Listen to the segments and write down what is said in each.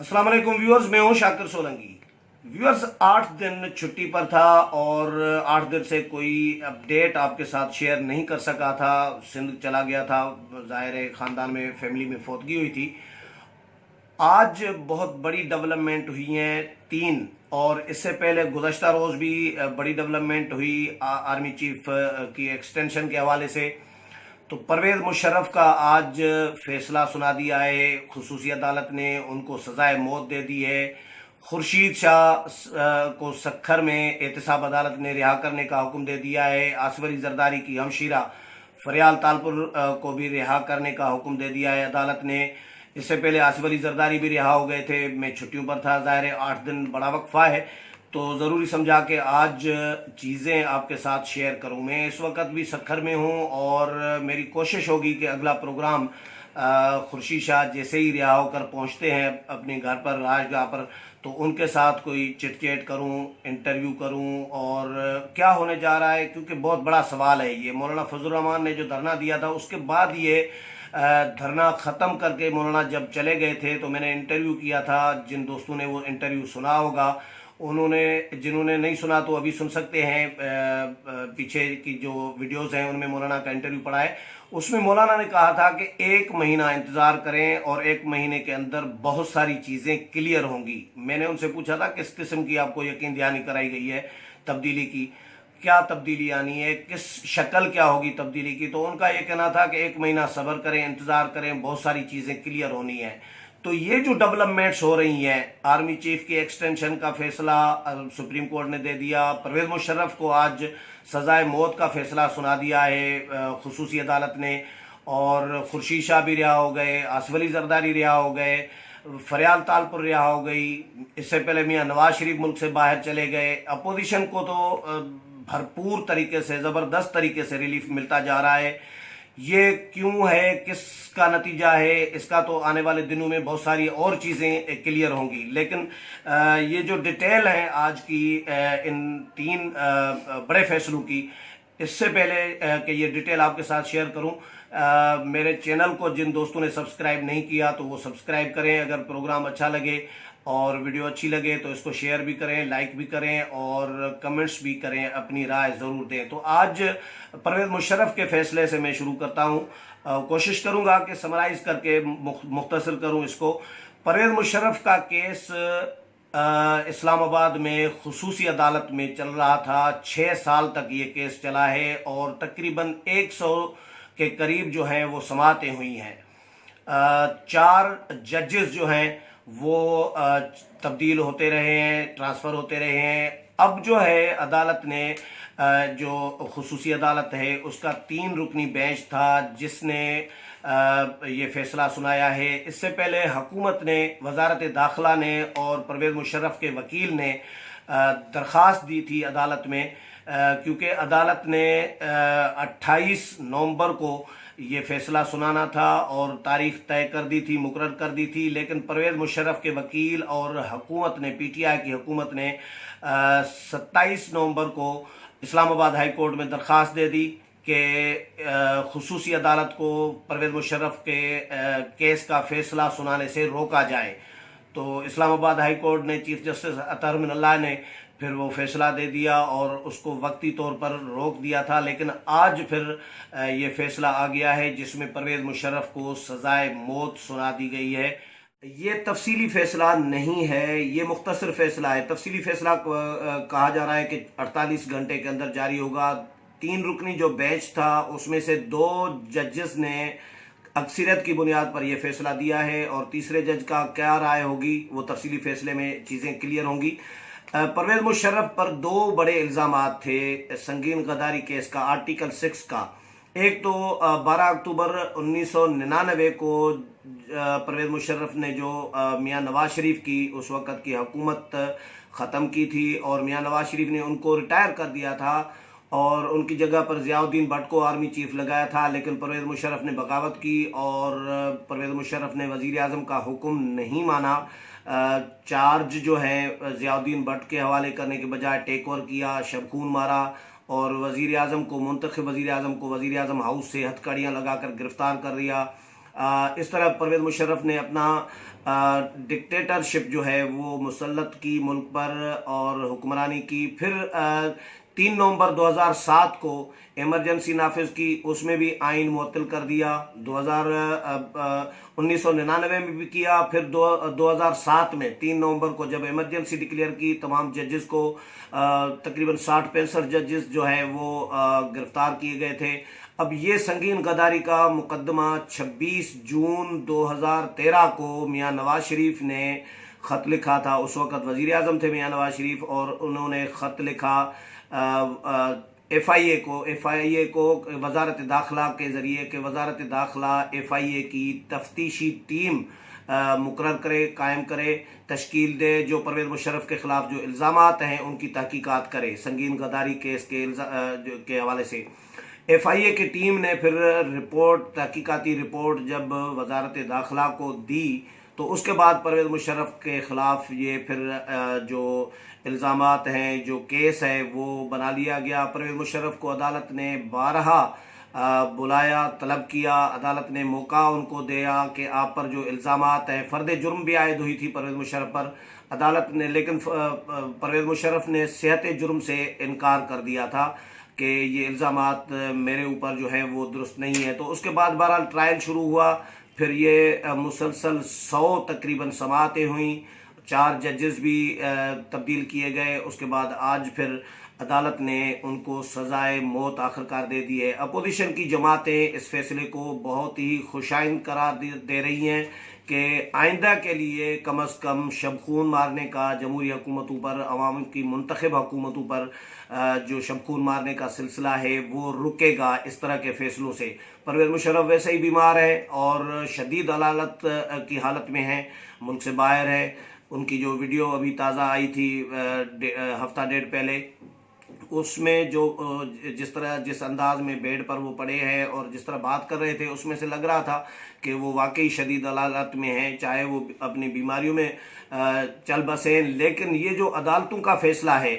अस्सलाम वालेकुम व्यूअर्स, मैं हूं शाकिर सोलंकी। व्यूअर्स, 8 दिन छुट्टी पर था और 8 दिन से कोई अपडेट आपके साथ शेयर नहीं कर सका था। सिंध चला गया था, ज़ाहिर है ख़ानदान में फैमिली में फौतगी हुई थी। आज बहुत बड़ी डेवलपमेंट हुई हैं तीन, और इससे पहले गुज़श्ता रोज़ भी बड़ी डेवलपमेंट हुई आर्मी चीफ की एक्सटेंशन के हवाले से। तो परवेज़ मुशर्रफ का आज फैसला सुना दिया है। खुसूसी अदालत ने उनको सजाए मौत दे दी है। खुर्शीद शाह को सखर में एहतसाब अदालत ने रिहा करने का हुक्म दे दिया है। आसिफ अली जरदारी की हमशीरा फरियाल तालपुर को भी रिहा करने का हुक्म दे दिया है अदालत ने। इससे पहले आसिफ अली जरदारी भी रिहा हो गए थे। मैं छुट्टियों पर था, ज़ाहिर है 8 दिन बड़ा वक्फा है, तो ज़रूरी समझा कि आज चीज़ें आपके साथ शेयर करूं। मैं इस वक्त भी सखर में हूं और मेरी कोशिश होगी कि अगला प्रोग्राम खुर्शीद शाह जैसे ही रिहा होकर पहुंचते हैं अपने घर पर, राजगाह पर, तो उनके साथ कोई चिट चैट करूं, इंटरव्यू करूं और क्या होने जा रहा है, क्योंकि बहुत बड़ा सवाल है ये। मौलाना फजल रहमान ने जो धरना दिया था उसके बाद ये धरना ख़त्म करके मौलाना जब चले गए थे तो मैंने इंटरव्यू किया था। जिन दोस्तों ने वो इंटरव्यू सुना होगा, उन्होंने, जिन्होंने नहीं सुना तो अभी सुन सकते हैं। पीछे की जो वीडियोस हैं उनमें मौलाना का इंटरव्यू पड़ा है। उसमें मौलाना ने कहा था कि 1 महीना इंतज़ार करें और 1 महीने के अंदर बहुत सारी चीज़ें क्लियर होंगी। मैंने उनसे पूछा था किस किस्म की आपको यकीन दहानी कराई गई है तब्दीली की, क्या तब्दीली आनी है, किस शक्ल क्या होगी तब्दीली की। तो उनका ये कहना था कि 1 महीना सब्र करें, इंतज़ार करें, बहुत सारी चीज़ें क्लियर होनी है। तो ये जो डेवलपमेंट्स हो रही हैं, आर्मी चीफ की एक्सटेंशन का फैसला सुप्रीम कोर्ट ने दे दिया, परवेज़ मुशर्रफ को आज सजाए मौत का फैसला सुना दिया है खुसूसी अदालत ने, और खुर्शीद शाह भी रिहा हो गए, आसिफ अली जरदारी रिहा हो गए, फरियाल तालपुर रिहा हो गई। इससे पहले मियाँ नवाज शरीफ मुल्क से बाहर चले गए। अपोजिशन को तो भरपूर तरीके से, ज़बरदस्त तरीके से रिलीफ मिलता जा रहा है। ये क्यों है, किसका नतीजा है, इसका तो आने वाले दिनों में बहुत सारी और चीज़ें क्लियर होंगी। लेकिन ये जो डिटेल है आज की इन तीन बड़े फैसलों की, इससे पहले कि ये डिटेल आपके साथ शेयर करूं, मेरे चैनल को जिन दोस्तों ने सब्सक्राइब नहीं किया तो वो सब्सक्राइब करें। अगर प्रोग्राम अच्छा लगे और वीडियो अच्छी लगे तो इसको शेयर भी करें, लाइक भी करें और कमेंट्स भी करें, अपनी राय ज़रूर दें। तो आज परवेज़ मुशर्रफ के फैसले से मैं शुरू करता हूं। कोशिश करूंगा कि समराइज करके मुख्तसर करूं इसको। परवेज़ मुशर्रफ का केस इस्लामाबाद में खुसूसी अदालत में चल रहा था। 6 साल तक ये केस चला है और तकरीबन 100 के करीब जो हैं वो समातें हुई हैं। 4 जजेस जो हैं वो तब्दील होते रहे हैं, ट्रांसफ़र होते रहे हैं। अब जो है अदालत ने जो खुसूसी अदालत है उसका 3 रुकनी बेंच था जिसने ये फैसला सुनाया है। इससे पहले हुकूमत ने, वजारत दाखिला ने और परवेज़ मुशर्रफ के वकील ने दरख्वास्त दी थी अदालत में, क्योंकि अदालत ने 28 नवंबर को ये फैसला सुनाना था और तारीख तय कर दी थी, मुकर्रर कर दी थी। लेकिन परवेज़ मुशर्रफ के वकील और हुकूमत ने, पीटीआई की हुकूमत ने 27 नवंबर को इस्लामाबाद हाई कोर्ट में दरख्वास्त दे दी कि खुसूसी अदालत को परवेज़ मुशर्रफ के केस का फैसला सुनाने से रोका जाए। तो इस्लामाबाद हाई कोर्ट ने, चीफ जस्टिस अतहर मिनल्लाह ने फिर वो फैसला दे दिया और उसको वक्ती तौर पर रोक दिया था। लेकिन आज फिर ये फैसला आ गया है जिसमें परवेज़ मुशर्रफ को सजाए मौत सुना दी गई है। ये तफसीली फैसला नहीं है, ये मुख्तसर फैसला है। तफसीली फैसला कहा जा रहा है कि 48 घंटे के अंदर जारी होगा। 3 रुकनी जो बेंच था उसमें से 2 जजेस ने अक्सरियत की बुनियाद पर यह फैसला दिया है और तीसरे जज का क्या राय होगी वो तफसीली फैसले में चीज़ें क्लियर होंगी। परवेज़ मुशर्रफ पर 2 बड़े इल्ज़ामात थे संगीन गद्दारी केस का, आर्टिकल 6 का। एक तो 12 अक्टूबर 1999 को परवेज़ मुशर्रफ ने जो मियाँ नवाज शरीफ की उस वक़्त की हुकूमत ख़त्म की थी और मियाँ नवाज शरीफ ने उनको रिटायर कर दिया था और उनकी जगह पर ज़ियाउद्दीन भट्ट को आर्मी चीफ लगाया था। लेकिन परवेज़ मुशर्रफ ने बगावत की और परवेज़ मुशर्रफ ने वज़ीर आज़म का हुक्म नहीं माना। चार्ज जो है ज़ियाउद्दीन भट्ट के हवाले करने के बजाय टेक ओवर किया, शबखून मारा और वज़ीर आज़म को, मुंतखब वज़ीर आज़म को वज़ीर आज़म हाउस से हथकड़ियाँ लगाकर गिरफ्तार कर दिया। इस तरह परवेज़ मुशर्रफ ने अपना डिक्टेटरशिप जो है वो मुसल्लत की मुल्क पर और हुक्मरानी की। फिर 3 नवंबर 2007 को इमरजेंसी नाफिज की, उसमें भी आइन मुअत्तल कर दिया। 1999 में भी किया। फिर 2007 में 3 नवंबर को जब इमरजेंसी डिक्लेयर की, तमाम जजेस को तकरीबन 60-65 जजेस जो है वो गिरफ्तार किए गए थे। अब ये संगीन गद्दारी का मुकदमा 26 जून 2013 को मियां नवाज शरीफ ने ख़त लिखा था। उस वक़्त वज़ीर आज़म थे मियां नवाज शरीफ, और उन्होंने ख़त लिखा FIA को वजारत दाखिला के ज़रिए कि वजारत दाखिला FIA की तफ्तीशी टीम मुकर्रर करे, कायम करे, तश्कील दे, जो परवेज़ मुशर्रफ के ख़िलाफ़ जो इल्ज़ामात हैं उनकी तहकीकात करे संगीन गद्दारी केस के हवाले से। FIA की टीम ने फिर तहकीकाती रिपोर्ट जब वजारत दाखिला को दी, तो उसके बाद परवेज़ मुशर्रफ के ख़िलाफ़ ये फिर जो इल्ज़ामात हैं, जो केस है, वो बना लिया गया। परवेज़ मुशर्रफ को अदालत ने 12 बुलाया, तलब किया। अदालत ने मौका उनको दिया कि आप पर जो इल्ज़ामात हैं, फ़र्द जुर्म भी आयद हुई थी परवेज़ मुशर्रफ पर अदालत ने, लेकिन परवेज़ मुशर्रफ ने सेहत जुर्म से इनकार कर दिया था कि ये इल्ज़ामात मेरे ऊपर जो है वो दुरुस्त नहीं है। तो उसके बाद बहरहाल ट्रायल शुरू हुआ। फिर ये मुसलसल 100 तकरीबन समातें हुई, 4 जजेस भी तब्दील किए गए। उसके बाद आज फिर अदालत ने उनको सज़ाए मौत आखिरकार दे दी है। अपोजिशन की जमातें इस फैसले को बहुत ही खुशाइन करार दे रही हैं कि आइंदा के लिए कम अज़ कम शबखून मारने का जमहूरी हुकूमतों पर, अवाम की मुंतखब हुकूमतों पर जो शबखून मारने का सिलसिला है वो रुकेगा इस तरह के फैसलों से। परवेज़ मुशर्रफ वैसे ही बीमार है और शदीद अलालत की हालत में है, मुल्क से बाहर है। उनकी जो वीडियो अभी ताज़ा आई थी हफ्ता डेढ़ पहले, उसमें जो जिस अंदाज में बेड पर वो पड़े हैं और जिस तरह बात कर रहे थे, उसमें से लग रहा था कि वो वाकई शदीद अलालत में हैं, चाहे वो अपनी बीमारियों में चल बसें। लेकिन ये जो अदालतों का फैसला है,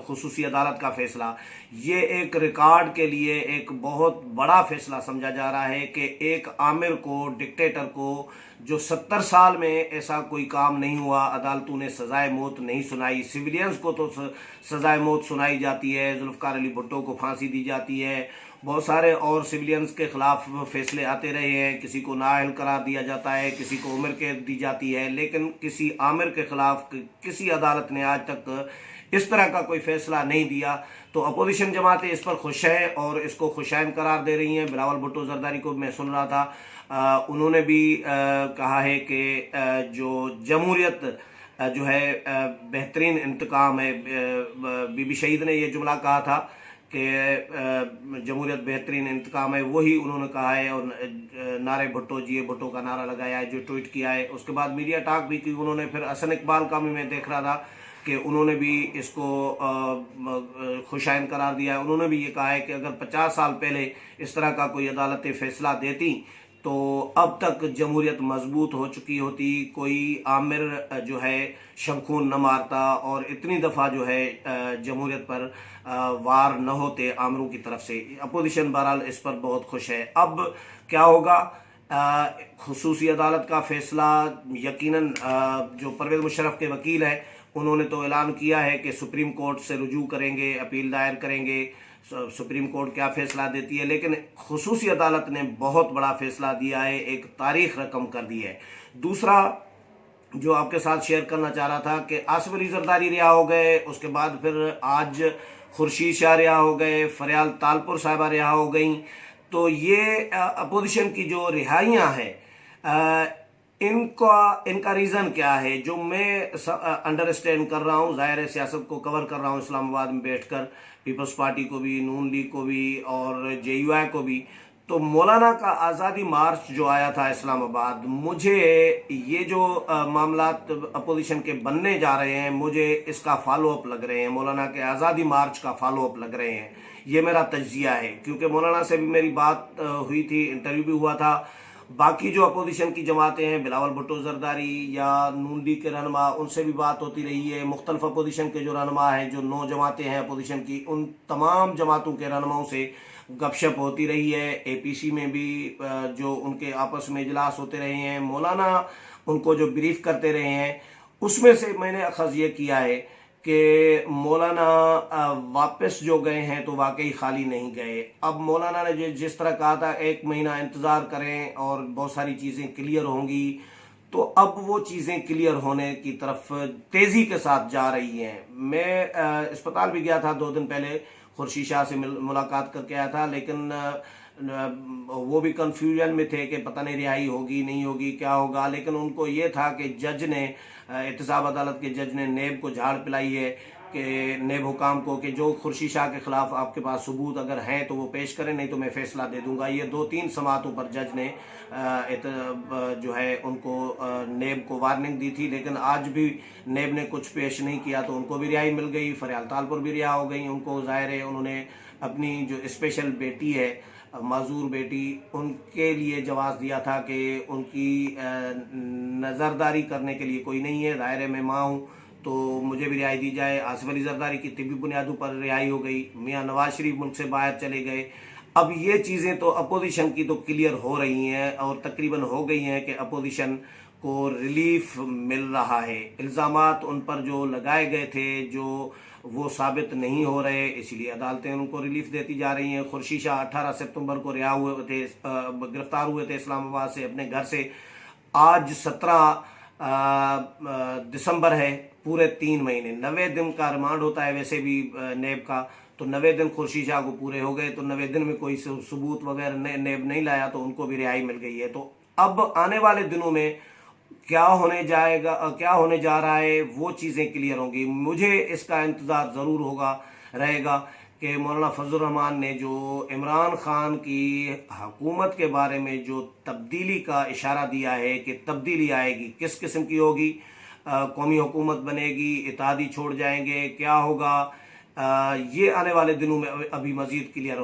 खुसूसी अदालत का फैसला, ये एक रिकॉर्ड के लिए एक बहुत बड़ा फैसला समझा जा रहा है कि एक आमिर को, डिक्टेटर को, जो 70 साल में ऐसा कोई काम नहीं हुआ, अदालतों ने सजाए मौत नहीं सुनाई। सिविलियंस को तो सजाए मौत सुनाई जाती है, जुल्फ़िकार अली भुट्टो को फांसी दी जाती है, बहुत सारे और सिविलियंस के ख़िलाफ़ फैसले आते रहे हैं, किसी को नाअहल करार दिया जाता है, किसी को उम्र कैद दी जाती है, लेकिन किसी आमिर के ख़िलाफ़ किसी अदालत ने आज तक इस तरह का कोई फैसला नहीं दिया। तो अपोजिशन जमातें इस पर खुश हैं और इसको खुशाइन करार दे रही हैं। बिलावल भुट्टो जरदारी को मैं सुन रहा था, उन्होंने भी कहा है कि जो जमहूरियत जो है बेहतरीन इंतकाम है। बीबी शहीद ने ये जुमला कहा था कि जमहूरियत बेहतरीन इंतकाम है, वही उन्होंने कहा है। और नारे भुट्टो जिए भुट्टो का नारा लगाया है, जो ट्वीट किया है। उसके बाद मीडिया टॉक भी की उन्होंने। फिर हसन इकबाल का भी मैं देख रहा था कि उन्होंने भी इसको खुशाइन करार दिया है। उन्होंने भी ये कहा है कि अगर 50 साल पहले इस तरह का कोई अदालतें फैसला देती तो अब तक जमहूरियत मजबूत हो चुकी होती, कोई आमिर जो है शबखून न मारता और इतनी दफ़ा जो है जमहूरियत पर वार न होते आमिरों की तरफ से। अपोजिशन बहरहाल इस पर बहुत खुश है। अब क्या होगा, खुसूसी अदालत का फैसला यकीनन जो परवेज़ मुशर्रफ के वकील हैं उन्होंने तो ऐलान किया है कि सुप्रीम कोर्ट से रुजू करेंगे, अपील दायर करेंगे, सुप्रीम कोर्ट क्या फैसला देती है। लेकिन खुसूसी अदालत ने बहुत बड़ा फैसला दिया है, एक तारीख रकम कर दी है। दूसरा जो आपके साथ शेयर करना चाह रहा था कि आसिफ अली जरदारी रिहा हो गए, उसके बाद फिर आज खुर्शीद शाह रिहा हो गए, फरियाल तालपुर साहिबा रिहा हो गई। तो ये अपोजिशन की जो रिहाइयाँ हैं, इनका रीज़न क्या है, जो मैं अंडरस्टैंड कर रहा हूँ। ज़ाहिर है सियासत को कवर कर रहा हूँ इस्लामाबाद में बैठकर, पीपल्स पार्टी को भी, नून लीग को भी और JUI को भी। तो मौलाना का आज़ादी मार्च जो आया था इस्लामाबाद, मुझे ये जो मामलात अपोजिशन के बनने जा रहे हैं, मुझे इसका फॉलो अप लग रहे हैं, मौलाना के आज़ादी मार्च का फॉलो अप लग रहे हैं। ये मेरा तज्जिया है, क्योंकि मौलाना से भी मेरी बात हुई थी, इंटरव्यू भी हुआ था। बाकी जो अपोजिशन की जमातें हैं, बिलावल भुट्टो जरदारी या नून लीग के रहनुमा, उनसे भी बात होती रही है। मुख्तलिफ अपोजिशन के जो रहनुमा हैं, जो 9 जमातें हैं अपोजिशन की, उन तमाम जमातों के रहनुमाओं से गपशप होती रही है। APC में भी जो उनके आपस में इजलास होते रहे हैं। मौलाना उनको जो ब्रीफ करते रहे हैं, उसमें से मैंने अखज़ ये किया है कि मौलाना वापस जो गए हैं तो वाकई खाली नहीं गए। अब मौलाना ने जिस तरह कहा था 1 महीना इंतज़ार करें और बहुत सारी चीज़ें क्लियर होंगी, तो अब वो चीज़ें क्लियर होने की तरफ तेज़ी के साथ जा रही हैं। मैं अस्पताल भी गया था 2 दिन पहले, खुर्शीद शाह से मुलाकात करके आया था, लेकिन वो भी कंफ्यूजन में थे कि पता नहीं रिहाई होगी नहीं होगी क्या होगा। लेकिन उनको ये था कि जज ने, एहतसाब अदालत के जज ने नेब को झाड़ पिलाई है कि नेब हुकाम को कि जो खुर्शीद शाह के खिलाफ आपके पास सबूत अगर हैं तो वो पेश करें, नहीं तो मैं फैसला दे दूंगा। ये 2-3 समातों पर जज ने जो है उनको नेब को वार्निंग दी थी, लेकिन आज भी नेब ने कुछ पेश नहीं किया तो उनको भी रिहाई मिल गई। फरियाल तालपुर भी रिहा हो गई। उनको ज़ाहिर है उन्होंने अपनी जो स्पेशल बेटी है, माजूर बेटी, उनके लिए जवाब दिया था कि उनकी नज़रदारी करने के लिए कोई नहीं है। ज़ाहिर है मैं माँ हूँ तो मुझे भी रिहाई दी जाए। आसिफ अली जरदारी की तिब्बी बुनियादों पर रिहाई हो गई। मियाँ नवाज शरीफ मुल्क से बाहर चले गए। अब ये चीज़ें तो अपोजिशन की तो क्लियर हो रही हैं और तकरीबन हो गई हैं कि अपोजिशन को रिलीफ मिल रहा है। इल्ज़ामात उन पर जो लगाए गए थे जो वो साबित नहीं हो रहे, इसलिए अदालतें उनको रिलीफ देती जा रही हैं। खुर्शीद शाह 18 सितंबर को रिहा हुए थे, गिरफ्तार हुए थे इस्लामाबाद से अपने घर से। आज 17 दिसंबर है। पूरे 3 महीने 90 दिन का रिमांड होता है वैसे भी नेब का, तो 90 दिन खुर्शीद शाह को पूरे हो गए। तो 90 दिन में कोई सबूत वगैरह नेब नहीं लाया तो उनको भी रिहाई मिल गई है। तो अब आने वाले दिनों में क्या होने जाएगा, क्या होने जा रहा है, वो चीज़ें क्लियर होंगी। मुझे इसका इंतज़ार ज़रूर रहेगा कि मौलाना फजल रहमान ने जो इमरान खान की हुकूमत के बारे में जो तब्दीली का इशारा दिया है कि तब्दीली आएगी, किस किस्म की होगी, कौमी हुकूमत बनेगी, इत्तेहादी छोड़ जाएंगे, क्या होगा, ये आने वाले दिनों में अभी मज़ीद क्लियर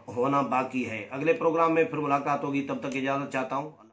होना बाकी है। अगले प्रोग्राम में फिर मुलाकात होगी, तब तक इजाज़त चाहता हूँ।